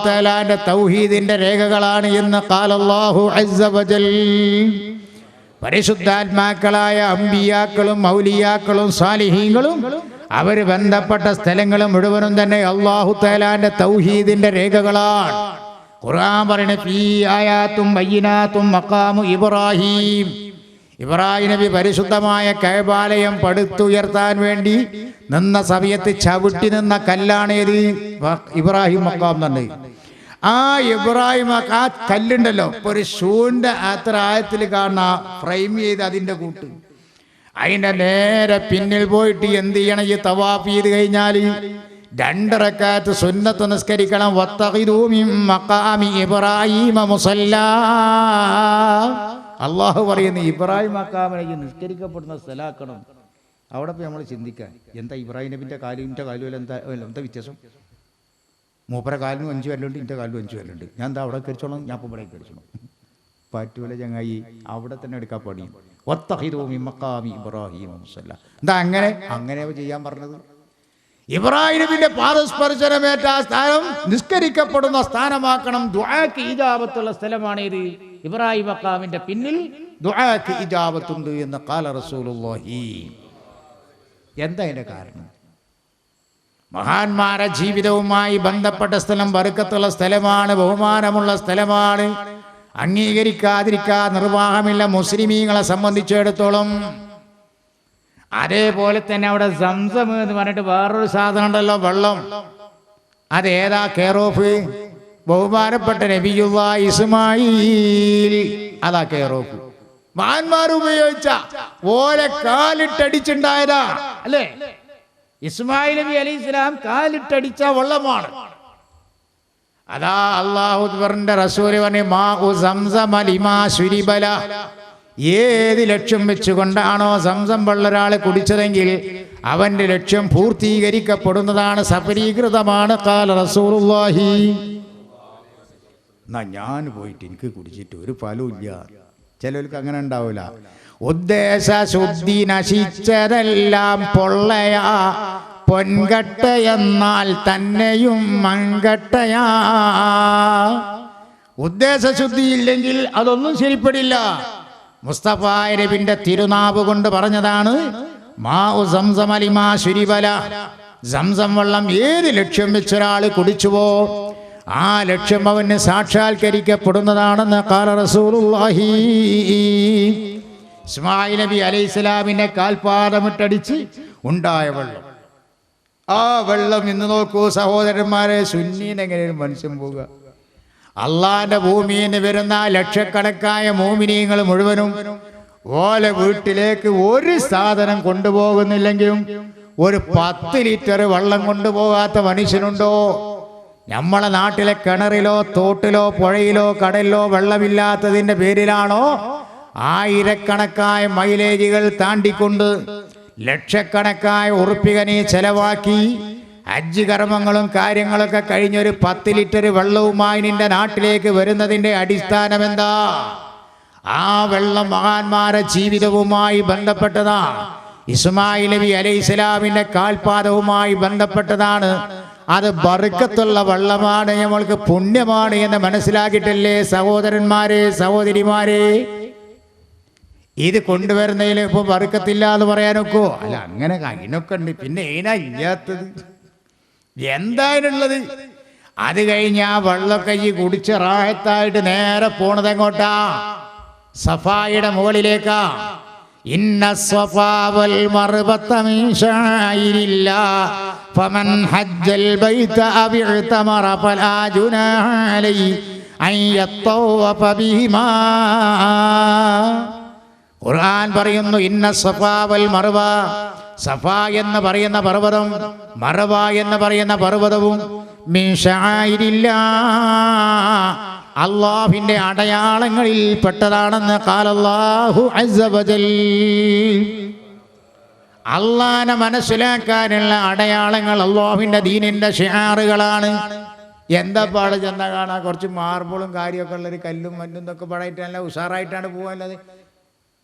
തആലാന്റെ തൗഹീദിന്റെ രേഖകളാണ് എന്ന് ഖാലല്ലാഹു അസ്സ വജൽ. പരിശുദ്ധാത്മാക്കളായ അമ്പിയാക്കളും ഔലിയാക്കളും സാലിഹീങ്ങളും അവർ ബന്ധപ്പെട്ട സ്ഥലങ്ങളും മുഴുവനും തന്നെ അല്ലാഹു തആലാന്റെ തൗഹീദിന്റെ രേഖകളാണ്. ഖുർആൻ പറയുന്നു ഫീ ആയാത്തും ബയ്യിനാത്തും മഖാമു ഇബ്രാഹീം. ഇബ്രാഹിം നബി പരിശുദ്ധമായ കഅബാലയം പടുത്തുയർത്താൻ വേണ്ടി നിന്ന സമയത്ത് ചവിട്ടി നിന്ന കല്ലാണ് ഏത്? ഇബ്രാഹിം മഖാം തന്നെ. ആ ഇബ്രാഹിം ആ കല്ലുണ്ടല്ലോ, ഒരു ഷൂവിന്റെ അത്ര ആയത്തിൽ കാണുന്ന ഫ്രെയിം ചെയ്ത് അതിന്റെ കൂട്ട്, അതിന്റെ നേരെ പിന്നിൽ പോയിട്ട് എന്ത് ചെയ്യണം? ഈ തവാഫ് ചെയ്ത് കഴിഞ്ഞാൽ 2 റക്അത്ത് സുന്നത്ത് നിസ്കരിക്കണം. വത്തഖിദൂ മിൻ മഖാമി ഇബ്രാഹീമ മുസല്ലാ. അള്ളാഹു പറയുന്നു ഇബ്രാഹിം മഖാമിനെ നിസ്കരിക്കപ്പെടുന്ന സ്ഥലമാക്കണം. അവിടെ പോയി നമ്മൾ ചിന്തിക്കാൻ, എന്താ ഇബ്രാഹിം നബിൻ്റെ കാലിൻ്റെ കാലും എന്താ വ്യത്യാസം? മൂപ്പര കാലിനും 5 വരലുണ്ട്, എൻ്റെ കാലിനും 5 വരലുണ്ട്. ഞാൻ എന്താ അവിടെ കഴിച്ചോളാം, ഞാൻ ഇപ്പോൾ ഇവിടെ കഴിച്ചോളാം? പറ്റൂല ചങ്ങായി, അവിടെ തന്നെ എടുക്കാൻ പണി. വത്തഖിദൂ മിൻ മഖാമി ഇബ്രാഹീമ മുസല്ലാ. എന്താ അങ്ങനെ ചെയ്യാൻ പറഞ്ഞത്? ഇബ്രാഹിം നബിന്റെ പാദസ്പർശനമേറ്റ ആ സ്ഥാനം നിസ്കരിക്കപ്പെടുന്ന സ്ഥാനമാക്കണം. ദുആക്ക് ഇജാബത്തുള്ള സ്ഥലമാണ് ഇത്. ഇബ്രാഹിം മഖാമിന്റെ പിന്നിൽ ദുആക്ക് ഇജാബത്തുണ്ട് എന്ന് ഖാല റസൂലുള്ളാഹി. എന്താ അതിന്റെ കാരണം? മഹാന്മാരെ ജീവിതവുമായി ബന്ധപ്പെട്ട സ്ഥലം ബർക്കത്തുള്ള സ്ഥലമാണ്, ബഹുമാനമുള്ള സ്ഥലമാണ്. അംഗീകരിക്കാതിരിക്കാൻ നിർവാഹമില്ല മുസ്ലിമീങ്ങളെ സംബന്ധിച്ചിടത്തോളം. അതേപോലെ തന്നെ അവിടെ സംസം എന്ന് പറഞ്ഞിട്ട് വേറൊരു സാധനം ഉണ്ടല്ലോ, വെള്ളം. അതേതാ? കെയർ ഓഫ് ബഹുമാനപ്പെട്ട നബിയുള്ളാഹി ഇസ്മായിൽ. അതാ കെയർ ഓഫ്. മഹാന്മാർ ഉപയോഗിച്ച ഓലെ കാലിട്ടടിച്ചുണ്ടായതാ അല്ലേ? ഇസ്മായിൽ നബി അലൈഹിസ്സലാം കാലിട്ടടിച്ച വെള്ളമാണ്. അതാ അല്ലാഹു അക്ബറിന്റെ റസൂൽ പറഞ്ഞു മാഉ സംസം ലിമാ ശുരിബല. ഏത് ലക്ഷ്യം വെച്ചുകൊണ്ടാണോ സംസം വെള്ളം ഒരാൾ കുടിച്ചതെങ്കിൽ അവന്റെ ലക്ഷ്യം പൂർത്തീകരിക്കപ്പെടുന്നതാണ്, സഫലീകൃതമാണ്. ഖാല റസൂലുള്ളാഹി. എന്നാ ഞാൻ പോയിട്ട് എനിക്ക് കുടിച്ചിട്ട് ഒരു ഫലവും ഇല്ല. ചിലർക്ക് അങ്ങനെ ഉണ്ടാവില്ല. ഉദ്ദേശ ശുദ്ധി നശിച്ചതെല്ലാം പൊള്ളയാ, പൊൻകട്ട എന്നാൽ തന്നെയും മൺകട്ടയാ. ഉദ്ദേശശുദ്ധി ഇല്ലെങ്കിൽ അതൊന്നും ശരിപ്പെടില്ല. മുസ്തഫ നബിന്റെ തിരുനാവ് കൊണ്ട് പറഞ്ഞതാണ് മാഉ സംസം ലിമാ ശുരിബല. സംസം വെള്ളം ഏത് ലക്ഷ്യം വെച്ചൊരാൾ കുടിച്ചുവോ ആ ലക്ഷ്യം അവന് സാക്ഷാത്കരിക്കപ്പെടുന്നതാണെന്ന് ഖാല റസൂലുള്ളാഹി. ഇസ്മായിൽ നബി അലൈഹിസ്സലാമിനെ കാൽപാദമിട്ടടിച്ച് ഉണ്ടായ വെള്ളം, ആ വെള്ളം ഇന്ന് നോക്കൂ സഹോദരന്മാരെ, സുന്നീനെങ്ങനെയാണ് മനുഷ്യൻ പോവുക? അള്ളാന്റെ ഭൂമിയിൽ നിന്ന് വരുന്ന ലക്ഷക്കണക്കായ മോമിനീങ്ങൾ മുഴുവനും ഓലെ വീട്ടിലേക്ക് ഒരു സാധനം കൊണ്ടുപോകുന്നില്ലെങ്കിലും ഒരു 10 ലിറ്റർ വെള്ളം കൊണ്ടുപോകാത്ത മനുഷ്യനുണ്ടോ? നമ്മളെ നാട്ടിലെ കിണറിലോ തോട്ടിലോ പുഴയിലോ കടലിലോ വെള്ളമില്ലാത്തതിന്റെ പേരിലാണോ ആയിരക്കണക്കായ മൈലേജുകൾ താണ്ടിക്കൊണ്ട് ലക്ഷക്കണക്കായ ഉറുപ്പികനെ ചെലവാക്കി ഹജ്ജ് കർമ്മങ്ങളും കാര്യങ്ങളൊക്കെ കഴിഞ്ഞൊരു 10 ലിറ്റർ വെള്ളവുമായി നിന്റെ നാട്ടിലേക്ക് വരുന്നതിന്റെ അടിസ്ഥാനം എന്താ? ആ വെള്ളം മഹാന്മാരെ ജീവിതവുമായി ബന്ധപ്പെട്ടതാണ്. ഇസ്മായിൽ നബി അലൈഹിസ്സലാമിന്റെ കാൽപാദവുമായി ബന്ധപ്പെട്ടതാണ്. അത് ബർക്കത്തുള്ള വെള്ളമാണ്, നമ്മൾക്ക് പുണ്യമാണ് എന്ന് മനസ്സിലാക്കിയിട്ടല്ലേ സഹോദരന്മാരെ സഹോദരിമാരെ? ഇത് കൊണ്ടുവരുന്നതിൽ ഇപ്പൊ ബർക്കത്തില്ല എന്ന് പറയാനൊക്കോ? അല്ല, അങ്ങനെ അതിനൊക്കെ ഉണ്ട്. പിന്നെ ഏനാ ഇല്ലാത്തത്? എന്തായാലുള്ളത്? അത് കഴിഞ്ഞ് ആ വെള്ളമൊക്കെ ഈ കുടിച്ച് റാഹത്തായിട്ട് നേരെ പോണത് എങ്ങോട്ടാ? സഫായുടെ മുകളിലേക്കാ. ഇന്ന സ്വഫാ വൽ മർവത മിൻ ശാഇരില്ലാഹ് ഫമൻ ഹജ്ജൽ ബൈത അവ ഇഅ്തമറ ഫലാ ജുനാഹ അലൈഹി അൻ യത്തവഫ ബിഹിമാ. ഖുർആൻ പറയുന്നു ഇന്ന സ്വഫാ വൽ മർവ. സഫ എന്ന് പറയുന്ന പർവ്വതം, മർവ എന്ന് പറയുന്ന പർവ്വതവും മിൻ ശാഇരില്ലാഹ്, അല്ലാഹുവിന്റെ അടയാളങ്ങളിൽ പെട്ടതാണെന്ന് ഖാലല്ലാഹു അസ്സ വജൽ. അല്ലാഹനെ മനസ്സിലാക്കാനുള്ള അടയാളങ്ങൾ അല്ലാഹുവിന്റെ ദീനിന്റെ ഷിആറുകളാണ്. എന്താ പാട് ചെന്ന കാണാൻ കുറച്ച് മാർബിളും കാര്യമൊക്കെ ഉള്ളൊരു കല്ലും മല്ലും ഇതൊക്കെ പാടായിട്ട് നല്ല ഉഷാറായിട്ടാണ് പോകാനുള്ളത്.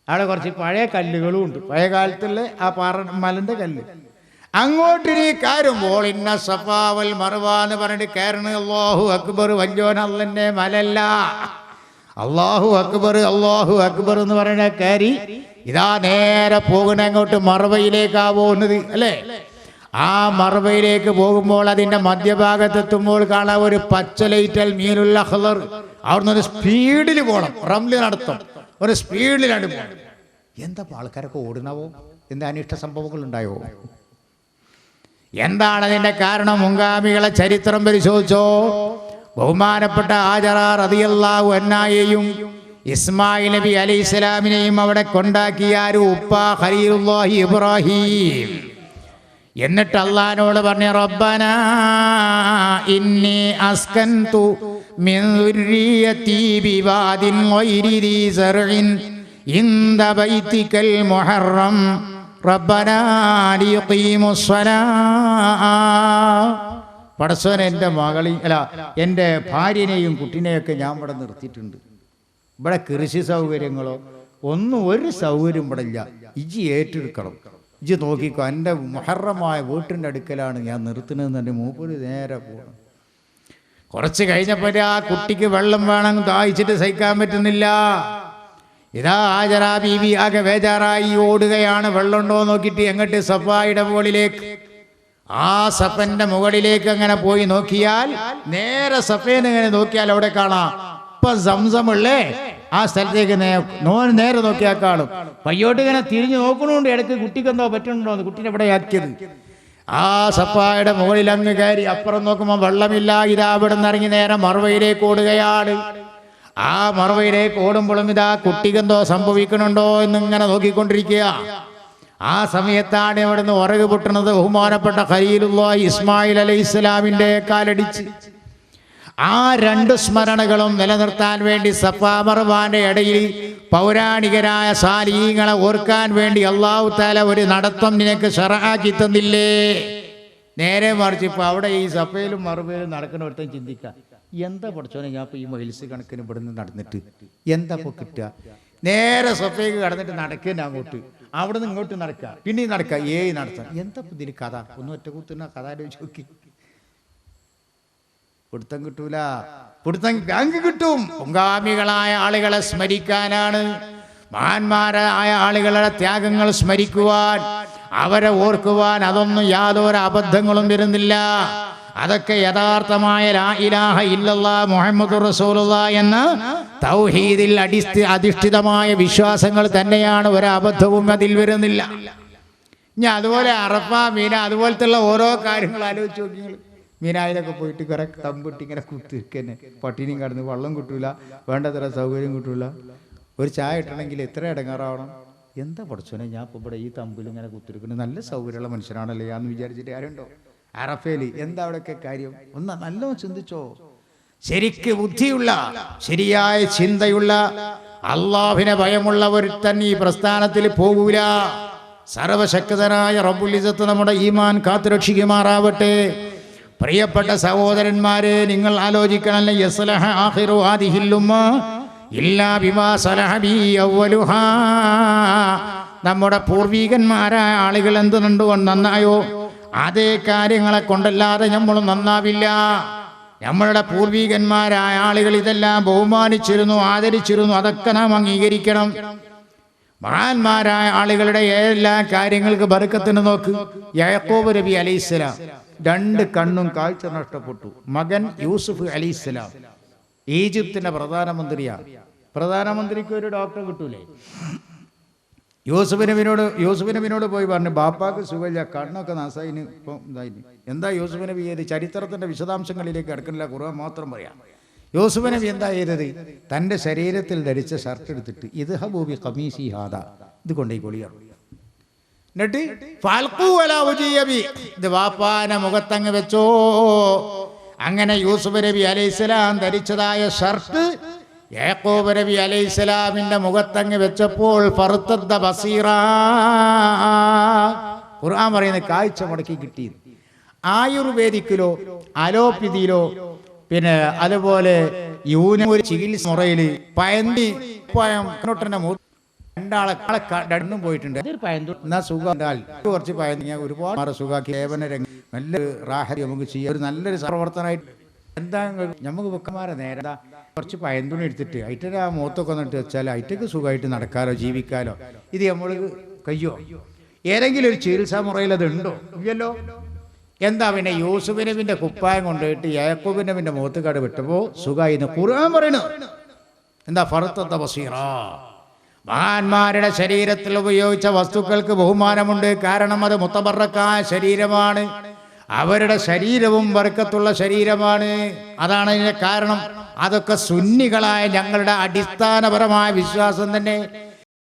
അവിടെ കുറച്ച് പഴയ കല്ലുകളും ഉണ്ട്, പഴയ കാലത്തുള്ള ആ മലന്റെ കല്ല്. അങ്ങോട്ട് നീ കയറുമ്പോൾ ഇന്ന സഫാ വൽ മർവ എന്ന് പറഞ്ഞിട്ട് കയറണ അല്ലാഹു അക്ബർ, വല്യോൻ അള്ളന്റെ മലല്ല. അല്ലാഹു അക്ബർ എന്ന് പറയണ കയറി ഇതാ നേരെ പോകുന്ന അങ്ങോട്ട് മർവയിലേക്കാ പോകുന്നത് അല്ലേ. ആ മർവയിലേക്ക് പോകുമ്പോൾ അതിന്റെ മധ്യഭാഗത്തെത്തുമ്പോൾ കാണാൻ ഒരു പച്ച ലൈറ്റൽ മീനുള്ള ഖലർ. അവിടുന്ന് ഒരു സ്പീഡിൽ പോകണം, റംലി നടത്തും, ഒരു സ്പീഡിലാണ് പോകണം. എന്താ ആൾക്കാരൊക്കെ ഓടുന്നാവോ? എന്താ അനിഷ്ട സംഭവങ്ങൾ ഉണ്ടായോ? എന്താണ് അതിന്റെ കാരണം? മുൻഗാമികളെ ചരിത്രം പരിശോധിച്ചോ. ബഹുമാനപ്പെട്ട ഹാജറ റളിയല്ലാഹു അൻഹയെയും ഇസ്മായിൽ നബി അലൈഹിസ്സലാമിനെയും അവിടെ കൊണ്ടാക്കിയ ഉപ്പ ഖലീലുല്ലാഹി ഇബ്രാഹിം. എന്നിട്ട് അല്ലാഹുവോട് പറഞ്ഞു, റബ്ബനാ ഇന്നി അസ്കൻതു മിൻ ദുർരിയതി ബിവാദിൻ ഗൈരി ദീ സർഇൻ ഇൻദ ബൈതികൽ മുഹറം റബ്ബനാ ലിയഖീമുസ്സലാ. പടച്ചോനെ, എൻ്റെ മകളെയും എൻ്റെ ഭാര്യനെയും കുട്ടിനെയൊക്കെ ഞാൻ ഇവിടെ നിർത്തിയിട്ടുണ്ട്. ഇവിടെ കൃഷി സൗകര്യങ്ങളോ ഒരു സൗകര്യം ഇവിടെ ഇല്ല. ഇജ്ജ് ഏറ്റെടുക്കണം, ഇജ്ജ് നോക്കിക്കോ, എൻ്റെ മുഹറമായ വീട്ടിൻ്റെ അടുക്കലാണ് ഞാൻ നിർത്തുന്നതെന്ന് എൻ്റെ മൂപ്പര് നേരെ പോകണം. കുറച്ച് കഴിഞ്ഞപ്പോൾ ആ കുട്ടിക്ക് വെള്ളം വേണം, ദാഹിച്ചിട്ട് സഹിക്കാൻ പറ്റുന്നില്ല. ഇതാ ഹാജറ ബീവി ആകെ ബേജാറായി ഓടുകയാണ്. വെള്ളമുണ്ടോ നോക്കിയിട്ട് എങ്ങോട്ട്? സഫായുടെ മുകളിലേക്ക്. ആ സഫന്റെ മുകളിലേക്ക് അങ്ങനെ പോയി നോക്കിയാൽ, നേരെ സഫേന്ന് ഇങ്ങനെ നോക്കിയാൽ അവിടെ കാണാം ഇപ്പൊ സംസമുള്ളേ. ആ സ്ഥലത്തേക്ക് നേരെ നോക്കിയാൽ കാണും. പയ്യോട്ട് ഇങ്ങനെ തിരിഞ്ഞു നോക്കണോണ്ട് ഇടയ്ക്ക് കുട്ടിക്ക് എന്തോ പറ്റുന്നുണ്ടോ എന്ന് കുട്ടീനെ ഇവിടെ ആക്കിയത്. ആ സഫായുടെ മുകളിൽ അങ്ങ് കയറി അപ്പുറം നോക്കുമ്പോൾ വെള്ളമില്ല. ഇതാ അവിടെ നിന്ന് ഇറങ്ങി നേരെ മർവയിലേക്ക് ഓടുകയാണ്. ആ മർവയിലേക്ക് ഓടുമ്പോഴും ഇതാ കുട്ടിക്കെന്തോ സംഭവിക്കണുണ്ടോ എന്നിങ്ങനെ നോക്കിക്കൊണ്ടിരിക്കുക. ആ സമയത്താണ് ഇവിടുന്ന് ഉറക് പൊട്ടുന്നത്. ബഹുമാനപ്പെട്ട ഖലീലുല്ലാഹി ഇസ്മായിൽ അലൈഹിസ്സലാമിന്റെ കാലടിച്ച്. ആ രണ്ട് സ്മരണകളും നിലനിർത്താൻ വേണ്ടി സഫാ മർവാന്റെ ഇടയിൽ പൗരാണികരായ സാലിഹീങ്ങളെ ഓർക്കാൻ വേണ്ടി അല്ലാഹു തആല ഒരു നടത്തം നിനക്ക് ശറആക്കി തന്നില്ലേ? നേരെ മറിച്ച് ഇപ്പൊ അവിടെ ഈ സഫയിലും മർവയിലും നടക്കുന്ന ഒരുത്തൻ ചിന്തിക്കുക, എന്താ പഠിച്ചോനെ ഞാൻ ഇപ്പോൾ ഈ മൈൽസ് കണക്കിന് ഇവിടുന്ന് നടന്നിട്ട് എന്താ ഇപ്പോൾ കിട്ടുക? നേരെ സഫയ്ക്ക് കടന്നിട്ട് നടക്കുക, അങ്ങോട്ട് അവിടെ നിന്ന് ഇങ്ങോട്ട് നടക്കുക, പിന്നെ നടക്കുക, നടത്താം. എന്താ ഇതിന് കഥ? ഒന്ന് ഒറ്റ കുത്തുന്ന കഥ ആലോചിച്ച് നോക്കി. പിടുത്തം കിട്ടൂല, പിടുത്തം ബാങ്ക് കിട്ടും. മുൻഗാമികളായ ആളുകളെ സ്മരിക്കാനാണ്, മഹാന്മാരായ ആളുകളുടെ ത്യാഗങ്ങൾ സ്മരിക്കുവാൻ, അവരെ ഓർക്കുവാൻ. അതൊന്നും യാതൊരു അബദ്ധങ്ങളും വരുന്നില്ല. അതൊക്കെ യഥാർത്ഥമായ ലാ ഇലാഹ ഇല്ലല്ലാഹ് മുഹമ്മദുർ റസൂലുള്ളാഹ് എന്ന തൗഹീദിൽ അധിഷ്ഠിതമായ വിശ്വാസങ്ങൾ തന്നെയാണ്. ഒരു അബദ്ധവും അതിൽ വരുന്നില്ല. ഞാൻ അതുപോലെ അറഫ, മീന, അതുപോലത്തെ ഓരോ കാര്യങ്ങൾ ആലോചിച്ച് നോക്കി. മീനായിലൊക്കെ പോയിട്ട് കുറെ തമ്പിട്ട് ഇങ്ങനെ കുത്തിരിക്കന്നെ, പട്ടിണിയും കടന്ന് വെള്ളം കിട്ടൂല, വേണ്ടത്ര സൗകര്യം കിട്ടൂല. ഒരു ചായ ഇട്ടണമെങ്കിൽ എത്ര ഇടങ്ങാറാവണം. എന്താ പഠിച്ചോനെ ഞാൻ ഇപ്പോൾ ഇവിടെ ഈ തമ്പിൽ ഇങ്ങനെ കുത്തിരിക്കുന്നത്, നല്ല സൗകര്യമുള്ള മനുഷ്യനാണല്ലേ എന്ന് വിചാരിച്ചിട്ട് ആരുണ്ടോ? അറഫേലി എന്താ അവിടെയൊക്കെ കാര്യം? ഒന്ന് നല്ലോണം ചിന്തിച്ചോ. ശരിക്ക് ബുദ്ധിയുള്ള, ശരിയായ ചിന്തയുള്ള, അള്ളാഹുവിനെ ഭയമുള്ള ഒരുത്തൻ ഈ പ്രസ്ഥാനത്തിൽ പോകൂല. സർവശക്തനായ റബ്ബുൽ ഇസ്സത്ത് നമ്മുടെ ഈമാൻ കാത്തുരക്ഷിക്കുമാറാവട്ടെ. പ്രിയപ്പെട്ട സഹോദരന്മാരെ, നിങ്ങൾ ആലോചിക്കണം, യസ്ലഹ ആഖിറു ഹാദിഹിൽ ഉമ്മ ഇല്ലാ ബിമാ സലഹ ബി അവ്വലുഹാ. നമ്മുടെ പൂർവികന്മാരായ ആളുകൾ എന്തുകൊണ്ടുകൊണ്ട് നന്നായോ അതേ കാര്യങ്ങളെ കൊണ്ടല്ലാതെ നമ്മൾ നന്നാവില്ല. നമ്മളുടെ പൂർവികന്മാരായ ആളുകൾ ഇതെല്ലാം ബഹുമാനിച്ചിരുന്നു, ആദരിച്ചിരുന്നു. അതൊക്കെ നാം അംഗീകരിക്കണം. മഹാന്മാരായ ആളുകളുടെ എല്ലാ കാര്യങ്ങൾക്ക് ബർക്കത്തിന് നോക്ക്. യാക്കൂബ് നബി അലൈഹിസ്സലാം 2 കണ്ണും കാഴ്ച നഷ്ടപ്പെട്ടു. മകൻ യൂസുഫ് അലൈഹിസ്സലാം ഈജിപ്തിന്റെ പ്രധാനമന്ത്രിയാണ്. പ്രധാനമന്ത്രിക്ക് ഒരു ഡോക്ടർ കിട്ടൂലേ? യൂസുഫ് നബിനോട് പോയി പറഞ്ഞു, ബാപ്പാക്ക് സുഖമില്ല, കണ്ണൊക്കെ നാസായിന്, ഇപ്പം ഇതായിന്. എന്താ യൂസുഫ് നബി ചെയ്ത്? ചരിത്രത്തിന്റെ വിശദാംശങ്ങളിലേക്ക് കിടക്കുന്നില്ല, ഖുർആൻ മാത്രം പറയാം. യൂസുഫ് നബി എന്താ ചെയ്തത്? തൻ്റെ ശരീരത്തിൽ ധരിച്ച ഷർട്ട് എടുത്തിട്ട് ഇത് ഹബൂബി ഖമീസി ഹാദ, ഇത് കൊണ്ടേ കൊളിയാണ്. എന്നിട്ട് ഇത് വാപ്പാന മുഖത്തങ്ങ് വെച്ചോ. അങ്ങനെ യൂസുഫ് നബി അലൈഹിസ്സലാം ധരിച്ചതായ ഷർട്ട് യാക്കൂബ് നബി അലൈഹിസ്സലാമിന്റെ മുഖത്തങ്ങ് വെച്ചപ്പോൾ ഫർത്തദ്ദ ബസീറ, ഖുർആൻ പറയുന്ന കാഴ്ച മുടക്കി കിട്ടി. ആയുർവേദിക്കിലോ അലോപ്പതിയിലോ പിന്നെ അതുപോലെ യൂന ഒരു ചികിത്സ മുറയിൽ പയന്തി രണ്ടാളെ രണ്ടും പോയിട്ടുണ്ട്. എന്നാ സുഖം ഉണ്ടാൽ കുറച്ച് പയന്തിയാൽ ഒരുപാട് സുഖാക്കി സേവന രംഗം നല്ലൊരു റാഹരി നമുക്ക് ചെയ്യാം. ഒരു നല്ലൊരു പ്രവർത്തനമായിട്ട് എന്താ നമുക്ക് വെക്കന്മാരെ നേരെ കുറച്ച് പയന്തുണി എടുത്തിട്ട് അയിറ്റൊരു ആ മുഖത്തൊക്കെ വന്നിട്ട് വെച്ചാൽ അയിറ്റക്ക് സുഖമായിട്ട് നടക്കാലോ ജീവിക്കാലോ. ഇത് നമ്മൾ കയ്യോ ഏതെങ്കിലും ഒരു ചികിത്സാ മുറയിൽ അതുണ്ടോ? ഇല്ലല്ലോ. എന്താ പിന്നെ യൂസുഫ് നബിന്റെ കുപ്പായം കൊണ്ടുപോയിട്ട് യാക്കൂബ് നബിന്റെ മുഖത്തുകാട് വിട്ടപ്പോൾ സുഖായിന്ന് ഖുർആൻ പറയണു. എന്താ ഫർത്തത്ത ബസീറ. മഹാന്മാരുടെ ശരീരത്തിൽ ഉപയോഗിച്ച വസ്തുക്കൾക്ക് ബഹുമാനമുണ്ട്. കാരണം അത് മുത്തബറക്കായ ശരീരമാണ്. അവരുടെ ശരീരവും ബർക്കത്തുള്ള ശരീരമാണ്. അതാണ് അതിന്റെ കാരണം. അതൊക്കെ സുന്നികളായ ഞങ്ങളുടെ അടിസ്ഥാനപരമായ വിശ്വാസം തന്നെ.